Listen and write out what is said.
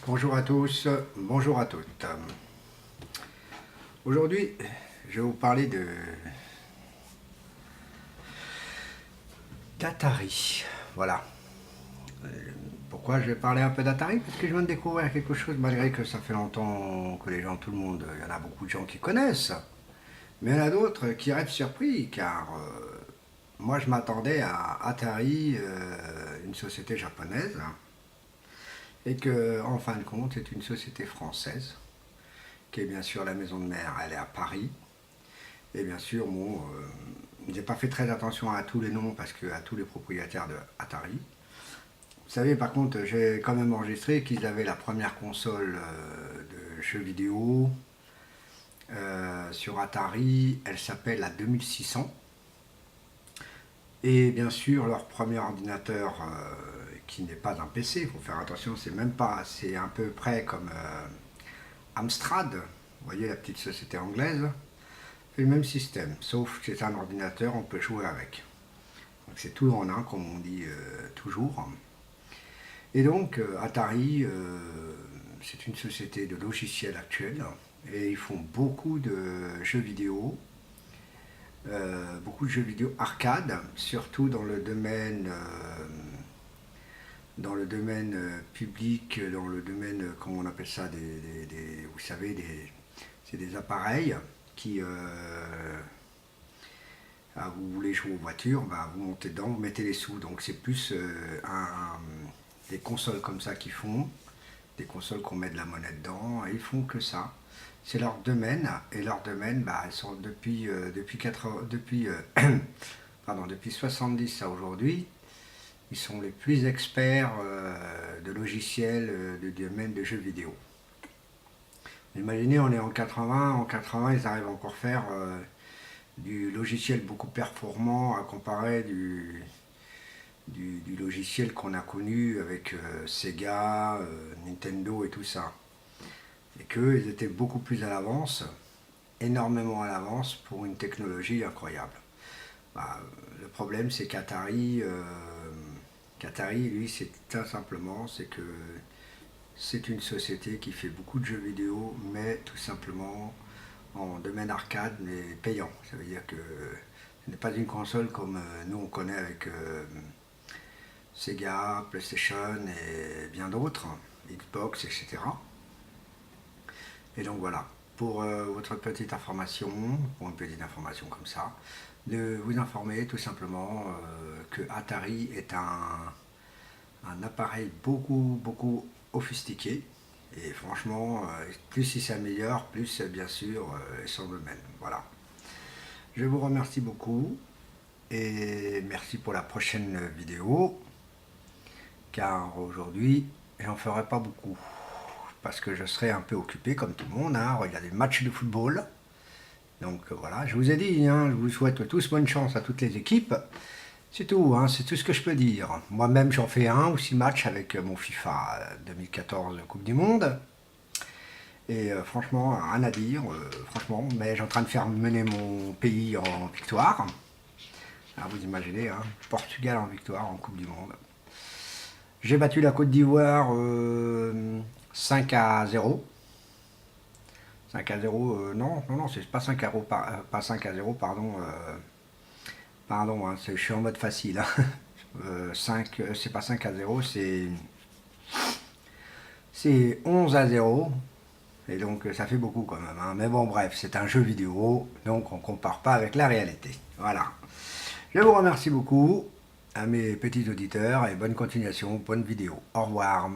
Bonjour à tous, bonjour à toutes. Aujourd'hui, je vais vous parler d'Atari. Voilà. Pourquoi je vais parler un peu d'Atari? Parce que je viens de découvrir quelque chose, malgré que ça fait longtemps que les gens, tout le monde, il y en a beaucoup de gens qui connaissent. Mais il y en a d'autres qui restent surpris, car moi je m'attendais à Atari, une société japonaise, et que en fin de compte, c'est une société française, qui est bien sûr la maison de mère, elle est à Paris. Et bien sûr, bon, j'ai pas fait très attention à tous les noms parce que à tous les propriétaires de Atari. Vous savez, par contre, j'ai quand même enregistré qu'ils avaient la première console de jeux vidéo sur Atari. Elle s'appelle la 2600. Et bien sûr, leur premier ordinateur qui n'est pas un PC, il faut faire attention, c'est même pas, c'est un peu près comme Amstrad, vous voyez la petite société anglaise. C'est le même système, sauf que c'est un ordinateur, on peut jouer avec. Donc c'est tout en un, comme on dit toujours. Et donc Atari, c'est une société de logiciels actuels, et ils font beaucoup de jeux vidéo arcade, surtout dans le domaine public, dans le domaine, comment on appelle ça, vous savez, c'est des appareils qui, vous voulez jouer aux voitures, bah, vous montez dedans, vous mettez les sous. Donc c'est plus des consoles comme ça qui font, des consoles qu'on met de la monnaie dedans, et ils font que ça. C'est leur domaine, et leur domaine, bah, ils sont depuis 70 à aujourd'hui, ils sont les plus experts de logiciels du domaine de jeux vidéo. Imaginez, on est en 80, ils arrivent encore à faire du logiciel beaucoup performant à comparer du logiciel qu'on a connu avec Sega, Nintendo et tout ça. Et qu'eux, ils étaient beaucoup plus à l'avance, énormément à l'avance pour une technologie incroyable. Bah, le problème, c'est qu'Atari, lui, c'est tout simplement, c'est que c'est une société qui fait beaucoup de jeux vidéo, mais tout simplement en domaine arcade, mais payant. Ça veut dire que ce n'est pas une console comme nous on connaît avec Sega, PlayStation et bien d'autres, Xbox, etc. Et donc voilà, pour votre petite information, pour une petite information comme ça, de vous informer tout simplement que Atari est un appareil beaucoup sophistiqué. Et franchement, plus il s'améliore, plus bien sûr son domaine. Voilà. Je vous remercie beaucoup et merci pour la prochaine vidéo. Car aujourd'hui, j'en ferai pas beaucoup. Parce que je serai un peu occupé comme tout le monde, hein, regarder le match de football. Donc voilà, je vous ai dit, hein, je vous souhaite tous bonne chance à toutes les équipes. C'est tout, hein, c'est tout ce que je peux dire. Moi-même, j'en fais 1 ou 6 matchs avec mon FIFA 2014 Coupe du Monde. Et franchement, rien à dire, franchement, mais j'ai en train de faire mener mon pays en victoire. Alors vous imaginez, hein, Portugal en victoire en Coupe du Monde. J'ai battu la Côte d'Ivoire 5-0. 5-0, non, c'est pas 5-0, pas 5-0, pardon. Pardon, hein, je suis en mode facile. Hein. 5, c'est pas 5-0, c'est 11-0. Et donc ça fait beaucoup quand même. Hein. Mais bon, bref, c'est un jeu vidéo, donc on ne compare pas avec la réalité. Voilà. Je vous remercie beaucoup à mes petits auditeurs et bonne continuation, bonne vidéo. Au revoir.